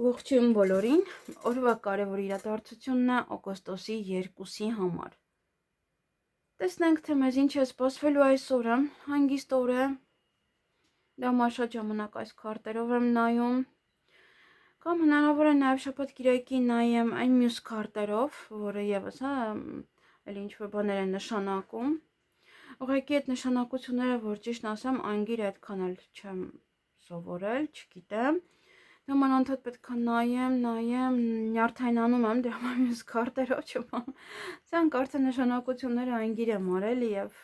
Ողջույն բոլորին, օրվա կարևոր իրադարձությունն է օգոստոսի 2-ի համար։ Տեսնենք, թե մեզ ինչ է սպասվելու այսօրը, հանգիստ օր է, դա մաշատ ժամանակ այս քարտերով եմ նայում, կամ հնարավոր է նաև շաբաթ կիրակի նայեմ այն մյուս քարտերով, որը ևս էլ ինչ-որ բաներ են նշանակում։ Ուղղակի այդ նշանակությունները, որ ճիշտ ասեմ, անգիր այդքան էլ չեմ սովորել, չգիտեմ։ Նման անդադ պետք է նայեմ, նյարդայնանում եմ դրա համար մյուս քարտերով չեմ։ Սրանք արդեն նշանակությունները անգիր եմ արել եւ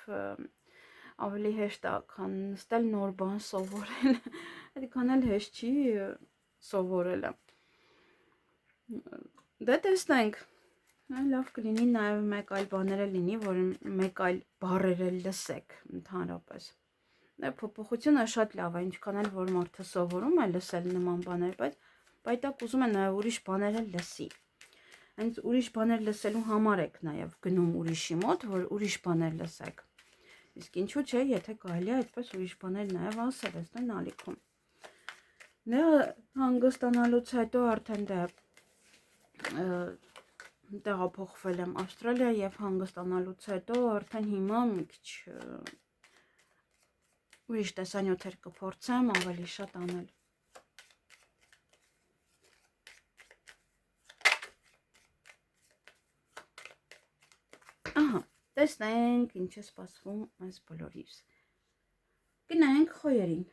ավելի հեշտ է, քան նստել նոր բան սովորել։ Այդքան էլ հեշտ չի սովորելը։ Դե տեսնենք։ Լավ կլինի նաեւ մեկ այլ բաներ լինի, որ մեկ այլ բառեր լսեք ընդհանրապես։ Փոփոխությունը շատ լավ է, ինչքան էլ որ մարդը սովորում է լսել նման բաներ, բայց պայտակ ուզում է նաև ուրիշ բաներ լսի։ Հենց ուրիշ բաներ լսելու համար եք նաև գնում ուրիշի մոտ, որ ուրիշ բաներ լսեք։ Իսկ ինչու՞ չէ, եթե կարելի է այդպես ուրիշ բաներ նաև ասել, այստեղ ալիքում։ Դե հանգստանալուց հետո արդեն տեղափոխվել եմ Ավստրալիա եւ հանգստանալուց հետո արդեն հիմա մի քիչ ուրիշ տեսանյութեր կփորձեմ ավելի շատ անել։ Ահա, տեսնենք ինչ է սպասվում այս բոլորիս։ Գնանք խոյերին։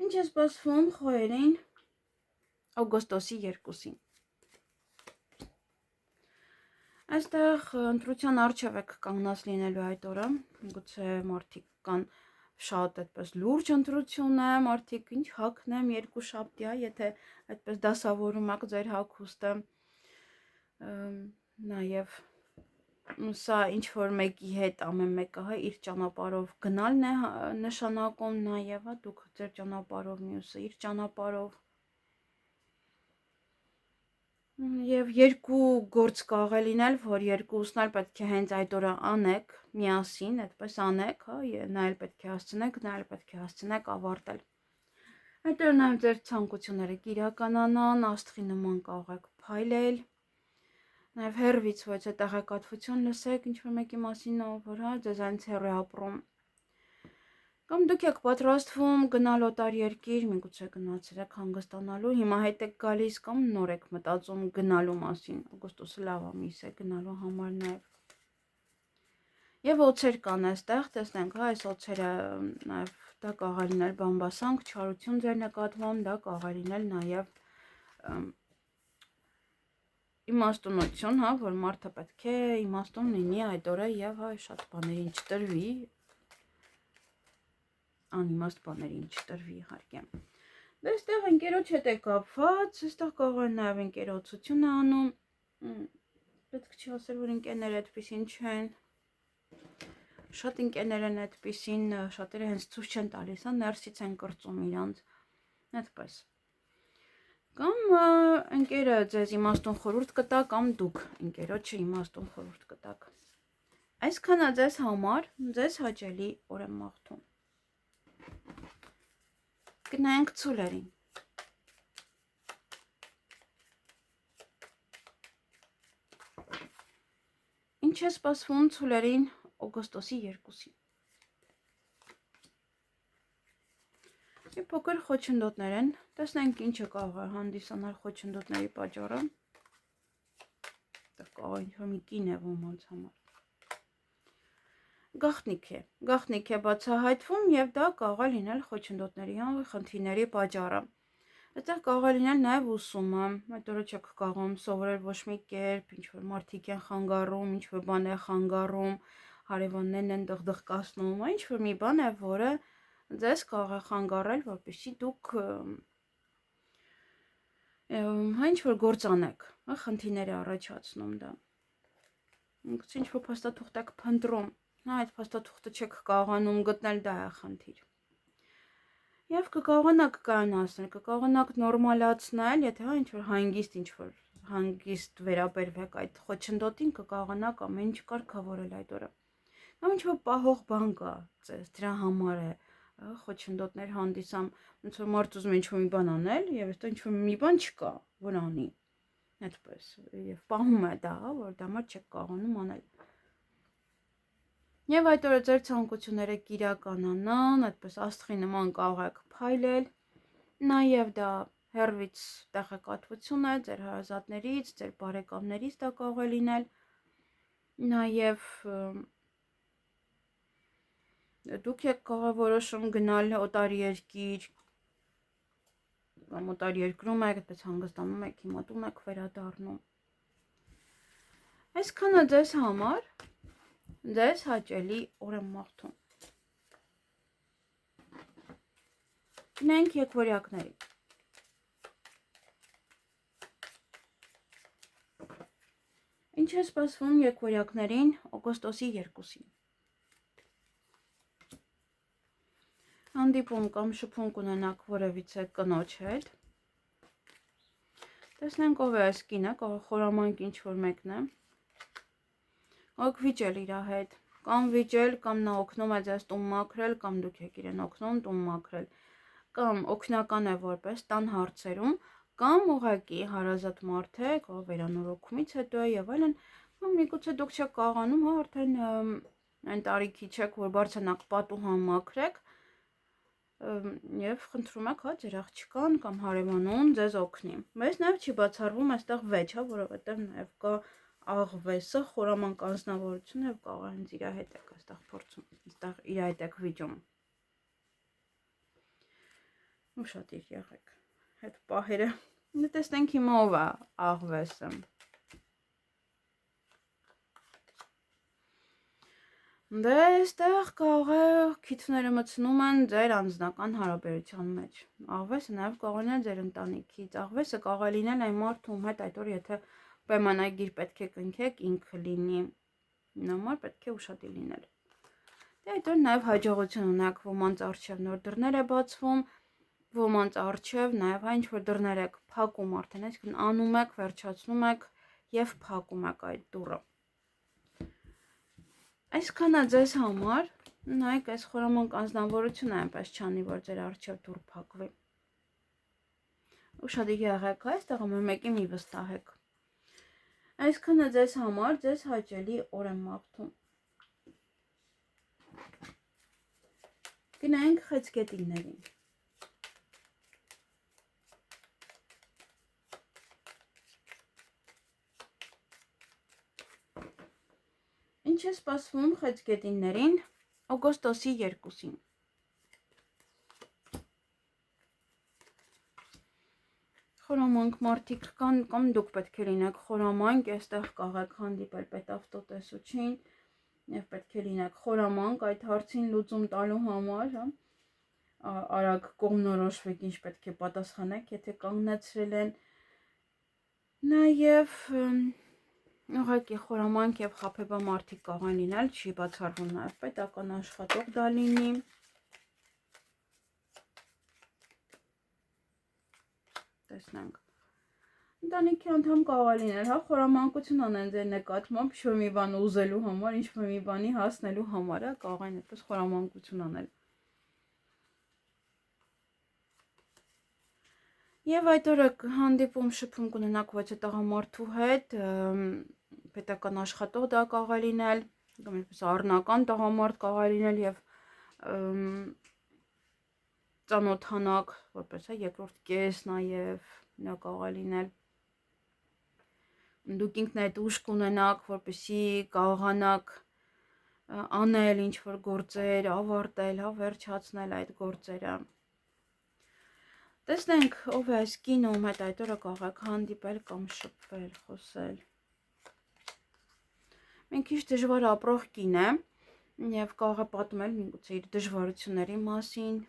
Ինչ է սպասվում խոյերին օգոստոսի 2-ին։ Այստեղ ընտրության առջև եք կանգնած լինելու այդ օրը, գուցե մարդիկ կան շատ այդպես լուրջ ընտրություն է, մարդիկ ինչ հագնեմ երկուշաբթի, եթե այդպես դասավորում եք ձեր հագուստը, նաև սա ինչ որ մեկի հետ ամեն մեկը իր ճանապարհով գնալն է նշանակում, նաև դուք ձեր ճանապարհով մյուսը իր ճանապարհով Եվ երկու գործ կարող է լինել, որ երկուսն էլ պետք է հենց այդ օրը անեք, միասին, այդպես անեք, նա էլ պետք է հասցնեք, նա էլ պետք է հասցնեք ավարտել։ Այդ օրը նաև ձեր ցանկությունները կիրականանան, աստղի նման կարող եք փայլել։ Նաև հեռվից ոչ է տեղեկատվություն լսեք ինչ-որ մեկի մասին, որ ձեզանից հեռու է ապրում։ Կամ դուք եք պատրաստվում գնալ օտար երկիր, միգուցե գնացել եք հանգստանալու, հիմա հետ եք գալիս կամ նոր եք մտածում գնալու մասին, օգոստոսը լավ ամիս է գնալու համար նաև։ Եվ օձեր կան այստեղ, տեսնենք, այս օձերը նաև դա կարող է լինել բամբասանք, չարություն ձեր նկատմամբ, դա կարող է լինել նաև իմաստունություն, որ մարդը պետք է իմաստուն լինի այդ օրը եւ շատ բաներին չտրվի, անիմաստ բաներին չտրվի իհարկե։ Դե այստեղ ընկերոջ հետ է կապված, այստեղ կարող է նաև ընկերոցություն է անում, պետք չի ասել, որ ընկերները այդպեսին չեն, շատ ընկերներ են այդպեսին, շատերը հենց ցույց չեն տալիս, ներսից են կրծում իրանց, այդպես։ Կամ ընկերը ձեզ իմաստուն խորհուրդ կտա, կամ դուք ընկերոջը իմաստուն խորհուրդ կտաք։ Այսքանը ձեզ համար, ձեզ հաճելի օր եմ մաղթում։ Գնանք ցուլերին։ Ինչ է սպասվում ցուլերին օգոստոսի 2-ին։ Եվ փոքր խոչընդոտներ են, տեսնենք ինչը կարող է հանդիսանալ խոչընդոտների պատճառը։ Դա կարող է ինչ-որ մի կին է ոմանց համար։ Գաղտնիք է բացահայտվում եւ դա կարող է լինել խոչընդոտների խնդիրների պատճառը։ Այդտեղ կարող է լինել նաեւ ուսումը, այդ օրը չեք կարողում սովորել ոչ մի կերպ, ինչ որ մարդիկ են խանգարում, ինչ որ բան է խանգարում, հարևաններն են դղդղկացնում, ինչ որ մի բան է, որը ձեզ կարող է խանգարել, որպեսզի դուք ինչ որ գործ անեք, խնդիրներ է առաջացնում դա։ Գուցե ինչ որ փաստաթուղթ եք փնտրում, այդ փաստաթուղթը չեք կարողանում գտնել, դա է խնդիր։ Եվ կկարողանաք կայունացնել, կկարողանաք նորմալացնել, եթե ինչ որ հանգիստ վերաբերվեք այդ խոչընդոտին, կկարողանաք ամեն ինչ կարգավորել այդ օրը։ Կամ ինչ որ պահող բան կա ձեզ, դրա համար է խոչընդոտներ հանդիսամ, ոնց որ մարդ ուզում է ինչ-որ մի բան անել, եւ այստեղ ինչ-որ մի բան չկա, որ անի։ Այդպես, եւ պահում է դա, որ դա մարդ չեք կարողանում անել։ Եվ այդ օրը ձեր ցանկությունները կիրականանան, այդպես աստղի նման կարող եք փայլել, նաեւ դա հերվից տեղեկատվություն է ձեր հարազատներից, ձեր բարեկամներից դա կարող է լինել, նաեւ դուք եք կարող որոշում գնալ օտար երկիր կամ օտար երկրում եք, այդպես հանգստանում եք, հիմատում եք վերադառնում։ Այսքանը ձեզ համար ձեզ հաճելի օր եմ մաղթում։ Գնանք եկվորյակների։ Ինչ է սպասվում եկվորյակներին օգոստոսի 2-ին։ Հանդիպում կամ շփում կունենաք որևիցե կնոջ հետ։ Տեսնենք ով է այս կինը, կարող խորամանկ ինչ-որ մեկն է։ Ոգ վիճել իր հետ, կամ վիճել, կամ նա օգնում է ձեզ տուն մաքրել, կամ դուք եք իրեն օգնում տուն մաքրել, կամ օգնական է որպես տան հարցերում, կամ ուղղակի հարազատ մարդ է, կարող վերանորոգումից հետո է եւ այլն, կամ միգուցե դուք չեք կարողանում, արդեն այն տարիքի չեք, որ բարձրանաք պատուհան մաքրեք, եւ խնդրում եք, ձեր աղջկան կամ հարևանուն ձեզ օգնի։ Բայց նաեւ չի բացառվում այստեղ վեճ, որովհետեւ նաեւ կա աղվեսը, խորամանկ անձնավորությունը եւ կարող է հենց իր հետ եք այստեղ փորձում, այստեղ իր հետ եք վիճում։ Ուշադիր եղեք այդ պահերը։ Տեսնենք հիմա ով է աղվեսը։ Դե այստեղ կարող է քիթները մտցնում են ձեր անձնական հարաբերության մեջ։ Աղվեսը նաև կարող է ձեր ընտանիքից։ Աղվեսը կարող է լինել այն մարդու հետ այդ օր, եթե պայմանագիր պետք է կնքեք, ինքը լինի։ Նոմար պետք է ուշադիր լինել։ Դե այդ օր նաև հաջողություն ունեք, ոմանց առջև նոր դռներ է բացվում, ոմանց առջև նաև այն ինչ-որ դռներ եք փակում արդեն, այսինքն անում եք, վերջացնում եք եւ փակում եք այդ դուռը։ Այսքանը ձեզ համար, նայեք այս խորամանկ անձնավորությունը այնպես չանի, որ ձեր առջև դուռ փակվի։ Ուշադիր եղեք, այստեղ ամեն մեկին մի վստահեք։ Այսքանը ձեզ համար, ձեզ հաճելի օր եմ մաղթում։ Գնանք խեցգետիններին։ Ինչ է սպասվում խեցգետիններին օգոստոսի 2-ին։ Խորամանկ մարդիկ կան, կամ դուք պետք է լինեք խորամանկ, այստեղ կարող եք հանդիպել պետավտոտեսուչին եւ պետք է լինեք խորամանկ այդ հարցին լուծում տալու համար, արագ կողմնորոշվեք, ինչ պետք է պատասխանեք, եթե կանգնեցրել են։ Նաեւ ուղղակի խորամանկ եւ խաբեբա մարդիկ կարող են լինել, չի բացառվում նաեւ պետական աշխատող դա լինի։ Տեսնենք։ Ընտանիքի անդամ կարող է լինել, խորամանկություն անեն ձեր նկատմամբ, ինչ-որ մի բան ուզելու համար, ինչ-որ մի բանի հասնելու համար, կարող են այդպես խորամանկություն անել։ Եվ այդ օրը հանդիպում շփում կունենաք ոչ տղամարդու հետ, պետական աշխատող դա կարող է լինել, կամ այսպես առնական տղամարդ կարող է լինել եւ ծանոթանաք, որպես երկրորդ կես նաեւ նա կարող է լինել։ Դուք ինքներդ ուժ կունենաք, որպեսզի կարողանաք անել ինչ-որ գործեր, ավարտել, վերջացնել այդ գործերը։ Տեսնենք ով է այս կինը, ում հետ այդ օրը կարող եք հանդիպել կամ շփվել, խոսել։ Մի քիչ դժվար ապրող կին է եւ կարող է պատմել միգուցե իր դժվարությունների մասին,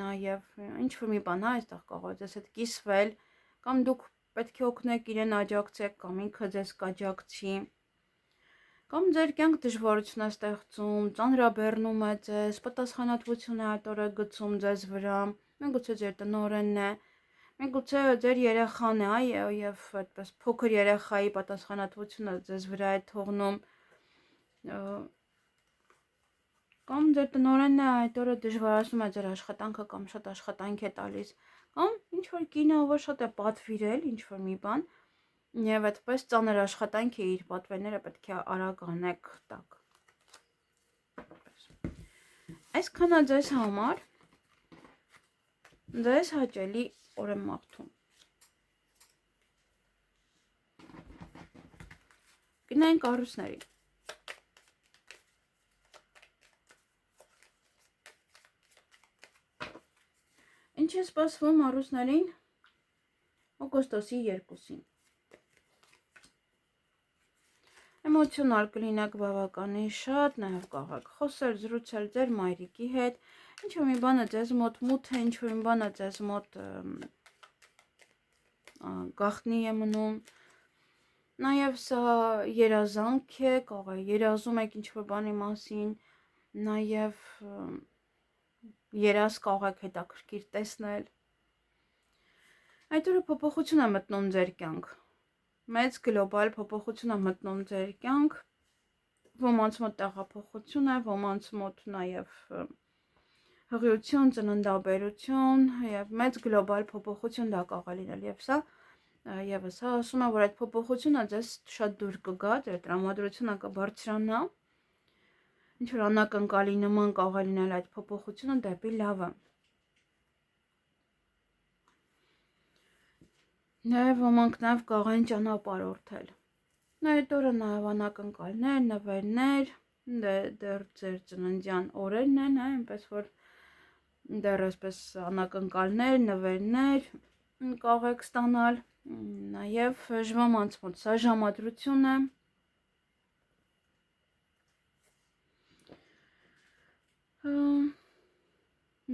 նաեւ ինչ-որ մի բան այստեղ կարող է ձեզ հետ կիսվել, կամ դուք պետք է օգնեք իրեն աջակցեք, կամ ինքը ձեզ կաջակցի, կամ ձեր կյանք դժվարություն է ստեղծում, ծանրաբեռնում է ձեզ, պատասխանատվություն է այդ օրը գցում ձեզ վրա, միգուցե ձեր տնօրենն է, միգուցե ձեր երեխան է, եւ այդպես փոքր երեխայի պատասխանատվությունը ձեզ վրա է թողնում, Կամ ձեր տնօրենն է այդ օրը դժվարացնում է ձեր աշխատանքը կամ շատ աշխատանք է տալիս, կամ ինչ որ կինը, ով շատ է պատվիրել ինչ որ մի բան, եւ այդպես ծանր աշխատանք է իր պատվերները պետք է արագ անեք տակ։ Այսքանը ձեզ համար ձեզ հաճելի օր եմ մաղթում։ Գնանք առուսների։ Ինչ է սպասվում առուսներին օգոստոսի 2-ին։ Էմոցիոնալ կլինեք բավականին շատ, նաև կարող խոսել, զրուցել ձեր մայրիկի հետ, ինչ-որ մի բանը ձեզ մոտ մութ է, ինչ-որ մի բանը ձեզ մոտ գաղտնի է մնում։ Նաև սա երազանք է, կարող է երազում եք ինչ-որ բանի մասին, նաև երազ կարող եք հետաքրքիր տեսնել։ Այդ օրը փոփոխություն է մտնում ձեր կյանք։ Մեծ գլոբալ փոփոխություն է մտնում ձեր կյանք, ոմանց մոտ տեղափոխություն է, ոմանց մոտ նաև հղիություն, ծննդաբերություն եւ մեծ գլոբալ փոփոխություն դա կարող է լինել եւ սա եւս ասում է, որ այդ փոփոխությունը ձեզ շատ դուր կգա, ձեր տրամադրությունը կբարձրանա, ինչ որ անակնկալի նման կարող է լինել այդ փոփոխությունը դեպի լավը։ Նաև ոմանք նաև կարող են ճանապարհորդել։ Այդ օրը նաև անակնկալներ, նվերներ, դեռ ձեր ծննդյան օրերն են, այնպես որ դեռ այսպես անակնկալներ, նվերներ կարող եք ստանալ, նաև ոմանց մոտ սա ժամադրություն է։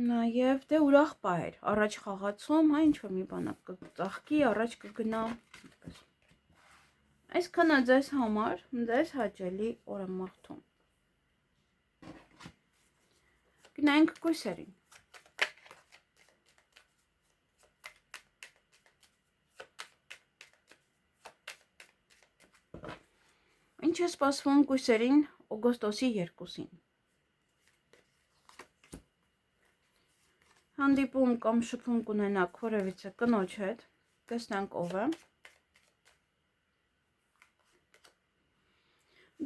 Նաև դե ուրախ պահեր, առաջ խաղացում, հա ինչ որ մի բան կծաղկի, առաջ կգնա, այդպես։ Այսքանը ձեզ համար, ձեզ հաճելի օր եմ մաղթում։ Գնանք կույսերին։ Ինչ է սպասվում կույսերին օգոստոսի 2-ին։ Հանդիպում կամ շփում կունենաք որևիցե կնոջ հետ, տեսնենք ով է։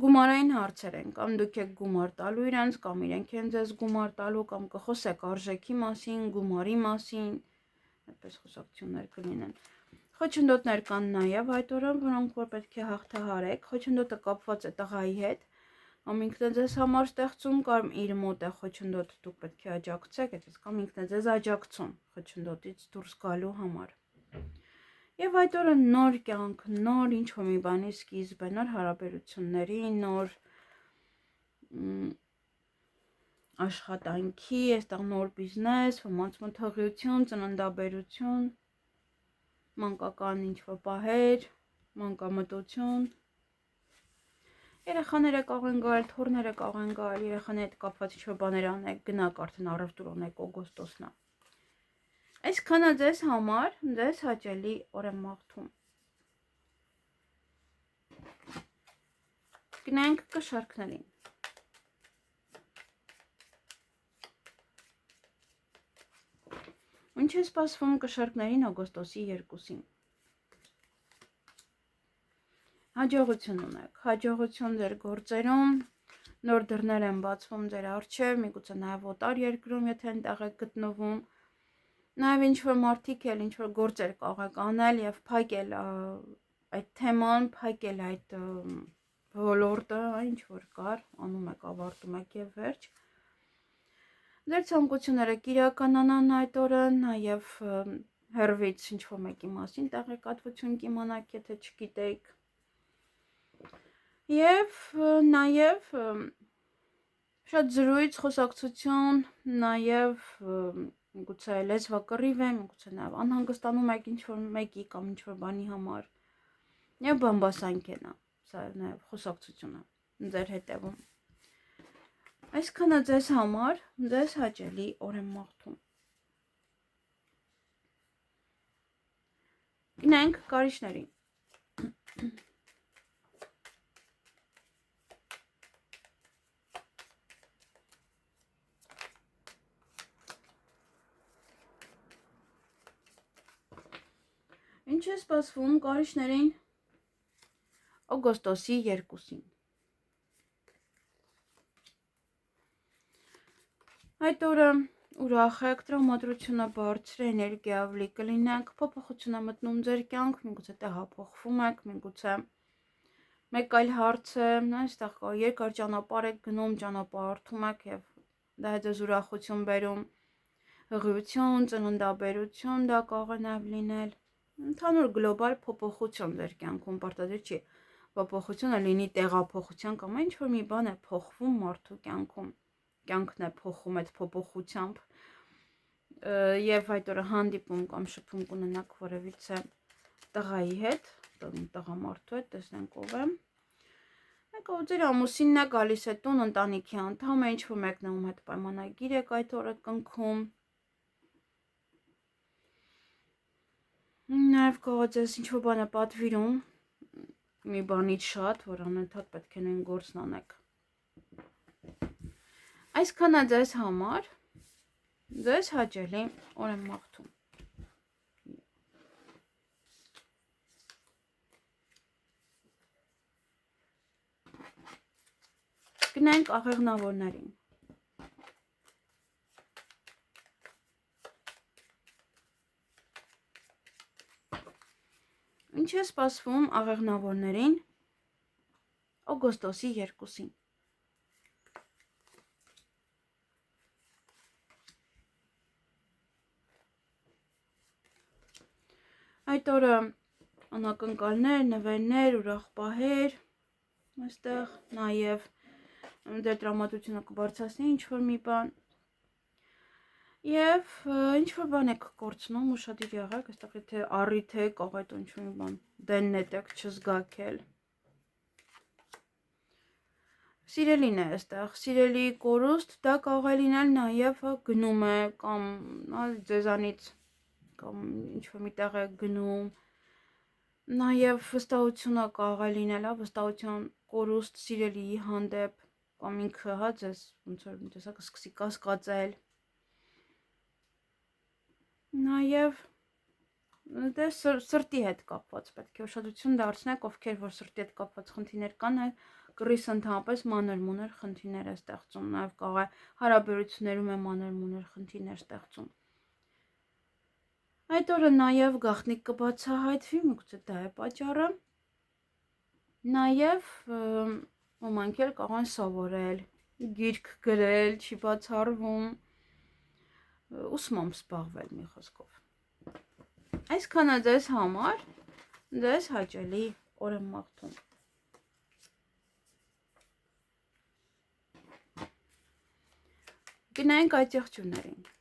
Գումարային հարցեր են, կամ դուք եք գումար տալու իրենց, կամ իրենք են ձեզ գումար տալու, կամ կխոսեք արժեքի մասին, գումարի մասին, այդպես խոսակցություններ կլինեն։ Խոչընդոտներ կան նաև այդ օրը, որոնք որ պետք է հաղթահարեք, խոչընդոտը կապված է տղայի հետ, կամ ինքն է ձեզ համար ստեղծում, կամ իր մոտ է խոչընդոտ, դուք պետք է աջակցեք, այդպես կամ ինքն է ձեզ աջակցում խոչընդոտից դուրս գալու համար։ Եվ այդ օրը նոր կյանք, նոր ինչ-որ մի բանի սկիզբ է, նոր հարաբերությունների, նոր աշխատանքի, այստեղ նոր բիզնես, ոմանց մոտ հղիություն, ծննդաբերություն, մանկական ինչ-որ պահեր, մանկամտություն։ Երեխաները կարող են գալ, թոռները կարող են գալ, երեխաների հետ կապված ինչ-որ բաներ անեք, գնաք արդեն առևտուր ունեք օգոստոսն է։ Այսքանը ձեզ համար, ձեզ հաճելի օր եմ մաղթում։ Գնանք կշարքներին։ Ինչ է սպասվում կշարքներին օգոստոսի 2-ին։ Հաջողություն ունեք, հաջողություն ձեր գործերում, նոր դռներ են բացվում ձեր առջև, միգուցե նաև օտար երկրում, եթե այնտեղ եք գտնվում, նաև ինչ-որ մարդիկ էլ ինչ-որ գործեր կարող եք անել և փակել այդ թեման, փակել այդ ոլորտը, ինչ-որ կար, անում եք, ավարտում եք և վերջ։ Ձեր ցանկությունները կիրականանան այդ օրը, նաև հեռվից ինչ-որ մեկի մասին տեղեկատվություն կիմանաք, եթե չգիտեիք։ Եվ նաև շատ զրույց, խոսակցություն, նաև միգուցե լեզվակռիվ է, միգուցե նաև անհանգստանում եք ինչ-որ մեկի կամ ինչ-որ բանի համար։ Եվ բամբասանք է նա, սա նաև խոսակցությունը ձեր հետևում։ Այսքանը ձեզ համար, ձեզ հաճելի օր եմ մաղթում։ Գնանք կարիճներին։ Ինչ է սպասվում կարիճներին օգոստոսի 2-ին։ Այդ օրը ուրախ եք, տրամադրությունը բարձր է, էներգիավլի կլինեք, փոփոխություն է մտնում ձեր կյանք, միգուցե տեղափոխվում եք, միգուցե մեկ այլ հարց է, այստեղ երկար ճանապարհ եք գնում, ճանապարհորդում եք եւ դա է ձեզ ուրախություն բերում, հղիություն, ծննդաբերություն, դա կարող է նաեւ լինել, ընդհանուր գլոբալ փոփոխություն ձեր կյանքում, պարտադիր չի փոփոխությունը լինի տեղափոխության կամ ինչ որ մի բան է փոխվում մարդու կյանքում, կյանքն է փոխում այդ փոփոխությամբ եւ այդ օրը հանդիպում կամ շփում կունենաք որևիցե տղայի հետ, տղամարդու հետ, տեսնենք ով է։ Եկավ ձեր ամուսինն է գալիս է տուն, ընտանիքի անդամ է, ինչ որ մեկն ում հետ պայմանագիր եք այդ օրը կնքում։ Նաեւ կարող ձեզ ինչ որ բան է պատվիրում, մի բանից շատ, որ անընդհատ պետք է նույն գործն անեք։ Այսքանը ձեզ համար, ձեզ հաճելի օր եմ մաղթում։ Գնանք աղեղնավորներին։ Ինչ է սպասվում աղեղնավորներին օգոստոսի 2-ին։ Այդ օրը անակնկալներ, նվերներ, ուրախ պահեր, այստեղ նաև դեր տրամադրությունը կբարձրացնի ինչ որ մի բան եւ ինչ որ բան եք կորցնում, ուշադիր եղեք, այստեղ եթե առիթ է, կարող է ինչ որ մի բան դեն նետեք, չզգաքել։ Սիրելին է այստեղ, սիրելի կորուստ, դա կարող է լինել նաև գնում է կամ ձեզանից կամ ինչ որ միտեղ է գնում, նաև վստահությունը կարող է լինել, վստահության կորուստ սիրելիի հանդեպ կամ ինքը հա ձեզ ոնց որ մի տեսակ սկսի կասկածել։ Նաև դե սրտի հետ կապված պետք է ուշադրություն դարձնեք, ովքեր որ սրտի հետ կապված խնդիրներ կան, կռիսը ընդհանրապես մանր-մունր խնդիրներ է ստեղծում, նաև կարող է հարաբերություններում է մանր-մունր խնդիրներ ստեղծում։ Այդ օրը նաև գաղտնիք կբացահայտվի, միգուցե դա է պատճառը։ Նաև ոմանք էլ կարող են սովորել, գիրք գրել, չի բացառվում, ուսմամբ զբաղվել մի խոսքով։ Այսքանը ձեզ համար, ձեզ հաճելի օր եմ մաղթում։ Գնանք այդ եղջյուրներին։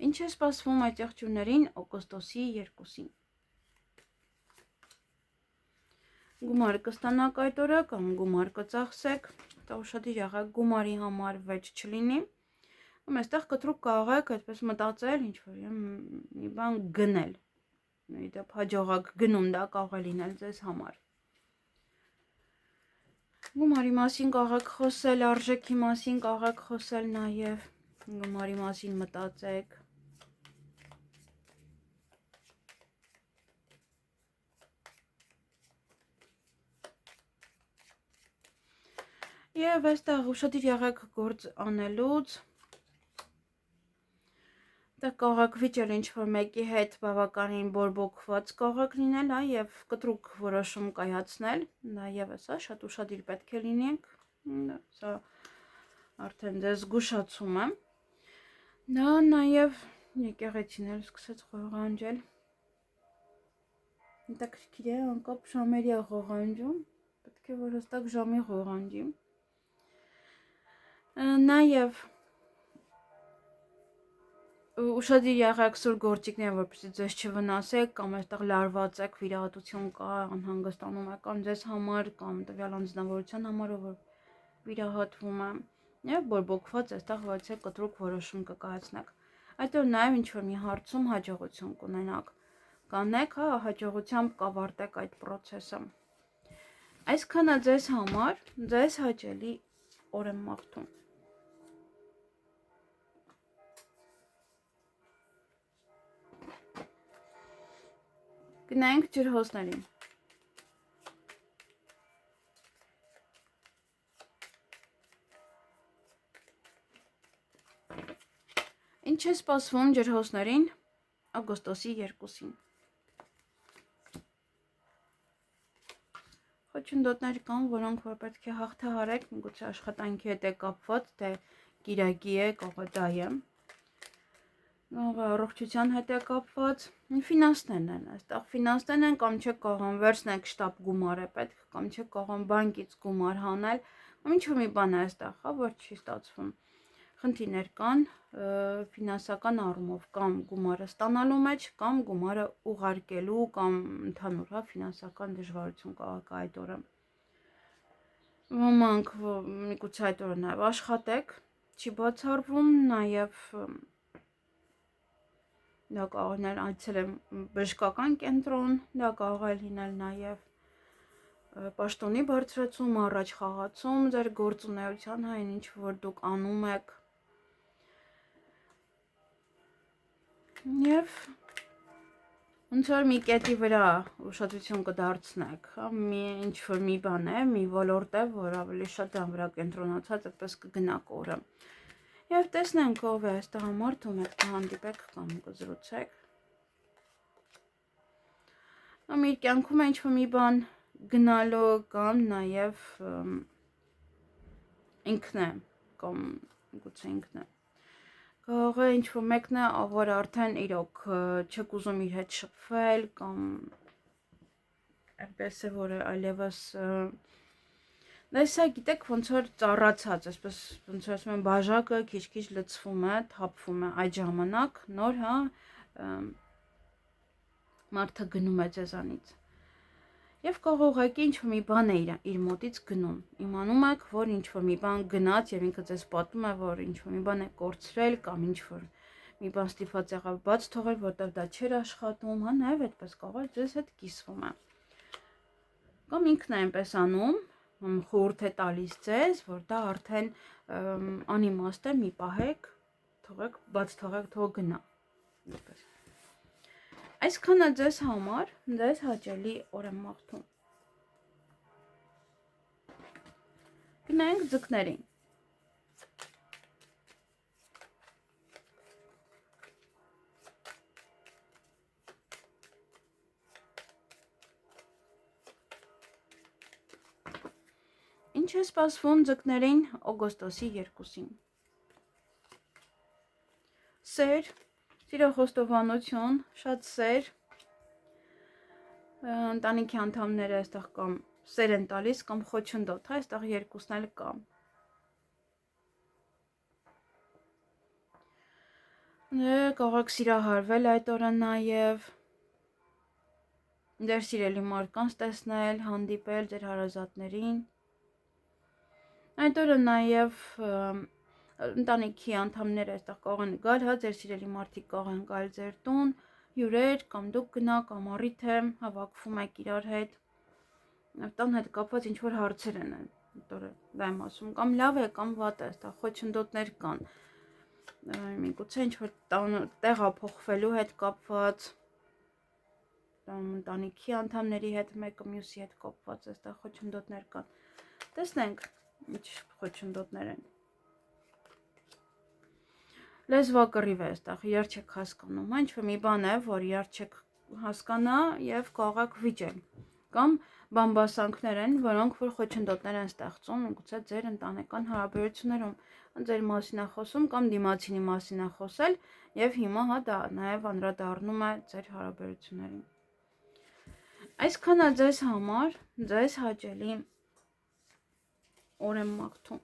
Ինչ է սպասվում այդ եղջյուրներին օգոստոսի 2-ին։ Գումար կստանաք այդ օրը կամ գումար կծախսեք, դա ուշադիր եղեք գումարի համար վեճ չլինի։ Կամ այստեղ կտրուկ կարող եք այդպես մտածել, ինչ որ մի բան գնել։ Դեպ հաջողակ գնում դա կարող է լինել ձեզ համար։ Գումարի մասին կարող եք խոսել, արժեքի մասին կարող եք խոսել նաև, գումարի մասին մտածեք։ Եվ այստեղ ուշադիր եղեք գործ անելուց, դա կարող եք վիճել ինչ-որ մեկի հետ բավականին բորբոքված կարող եք լինել, եւ կտրուկ որոշում կայացնել, դա եւս շատ ուշադիր պետք է լինենք, սա արդեն ձեզ զգուշացում է, դա նաեւ եկեղեցին էլ սկսեց ղողանջել, հետաքրքիր է, անկապ ժամերի է ղողանջում, պետք է որ հստակ ժամի ղողանջի։ Նաև ուշադիր եղեք սուր գործիքներ, որպեսզի ձեզ չվնասեք, կամ այստեղ լարված եք, վիրահատություն կա, անհանգստանում եք կամ ձեզ համար, կամ տվյալ անձնավորության համար, որ վիրահատվում է, եւ բորբոքված այստեղ ոչ է կտրուկ որոշում կկայացնեք։ Այդ որ նաև ինչ որ մի հարցում հաջողություն կունենաք, կանեք, հաջողությամբ կավարտեք այդ process-ը։ Այսքանը ձեզ համար, ձեզ հաճելի օր եմ մաղթում։ Գնանք ջրհոսներին։ Ինչ է սպասվում ջրհոսներին օգոստոսի 2-ին։ Խոչընդոտներ կան, որոնք որ պետք է հաղթահարեք, միգուցե աշխատանքի հետ է կապված, թե կիրակի է, կարող է դա է։ Առողջության հետ է կապված, ֆինանսներն են, այստեղ ֆինանսներն են, կամ չեք կարող վերցնեք շտապ գումար է պետք, կամ չեք կարող բանկից գումար հանել, կամ ինչ-որ մի բան է այստեղ, որ չի ստացվում։ Խնդիրներ կան ֆինանսական առումով, կամ գումարը ստանալու մեջ, կամ գումարը ուղարկելու, կամ ընդհանուր ֆինանսական դժվարություն կարող է այդ օրը։ Ոմանք միգուցե այդ օրը նաև աշխատեք, չի բացառվում, նաև դա կարող է այցելել բժշկական կենտրոն, դա կարող է լինել նաև պաշտոնի բարձրացում, առաջ խաղացում ձեր գործունեության, այն ինչ որ դուք անում եք։ Եվ ոնց որ մի կետի վրա ուշադրություն կդարձնեք, ինչ որ մի բան է, մի ոլորտ է, որ ավելի շատ դրան վրա կենտրոնացած, այդպես կգնաք օրը։ Եվ տեսնենք ով է այստեղ մարդ, ում հետ կհանդիպեք կամ կզրուցեք։ Կամ իր կյանքում է ինչ որ մի բան գնալու, կամ նաև ինքն է, կամ գուցե ինքն է։ Կարող է ինչ-որ մեկն է, որ արդեն իրոք չեք ուզում իր հետ շփվել, կամ այնպես է, որ այլևս դեսա գիտեք ոնց որ ծառացած, այսպես ոնց որ ասում են բաժակը քիչ-քիչ լցվում է, թափվում է այդ ժամանակ, նոր մարդը գնում է ձեզանից։ Եվ կարող ուղղակի ինչ-որ մի բան է իր մոտից գնում։ Իմանում եք, որ ինչ-որ մի բան գնաց եւ ինքը ձեզ պատմում է, որ ինչ-որ մի բան է կորցրել կամ ինչ-որ մի բան ստիպված եղավ բաց թողել, որտեղ դա չէր աշխատում, նաեւ այդպես կարող է ձեզ հետ կիսվում է։ Կամ ինքն է այնպես անում, խորհուրդ է տալիս ձեզ, որ դա արդեն անիմաստ է, մի պահեք, թողեք, բաց թողեք, թող գնա։ Այդպես։ Այսքանը ձեզ համար, ձեզ հաճելի օր եմ մաղթում։ Գնանք ձկներին։ Ինչ է սպասվում ձկներին օգոստոսի 2-ին։ Սեր, սիրոխոստովանություն, շատ սեր, ընտանիքի անդամները այստեղ կամ սեր են տալիս, կամ խոչընդոտ, այստեղ երկուսն էլ կա։ Կարող եք սիրահարվել այդ օրը նաև, ձեր սիրելի մարդկանց տեսնել, հանդիպել ձեր հարազատներին։ Այդ օրը նաև ընտանիքի անդամները այստեղ կարող են գալ, ձեր սիրելի մարդիկ կարող են գալ ձեր տուն, հյուրեր, կամ դուք գնաք, կամ առիթ է, հավաքվում եք իրար հետ, տան հետ կապված ինչ որ հարցեր են այդ օրը, դա եմ ասում, կամ լավ է, կամ վատ է, այստեղ խոչընդոտներ կան, միգուցե ինչ որ տեղափոխվելու հետ կապված, ընտանիքի անդամների հետ, մեկը մյուսի հետ կապված, այստեղ խոչընդոտներ կան, տեսնենք ինչ խոչընդոտներ են։ Լեզվակռիվ է այստեղ, իրար չեք հասկանում, ինչ որ մի բան է, որ իրար չեք հասկանա եւ կարող եք վիճել, կամ բամբասանքներ են, որոնք որ խոչընդոտներ են ստեղծում, միգուցե ձեր ընտանեկան հարաբերություններում, ձեր մասին է խոսում կամ դիմացինի մասին է խոսել եւ հիմա դա նաեւ անդրադառնում է ձեր հարաբերություններին։ Այսքանը ձեզ համար, ձեզ հաճելի օր եմ մաղթում։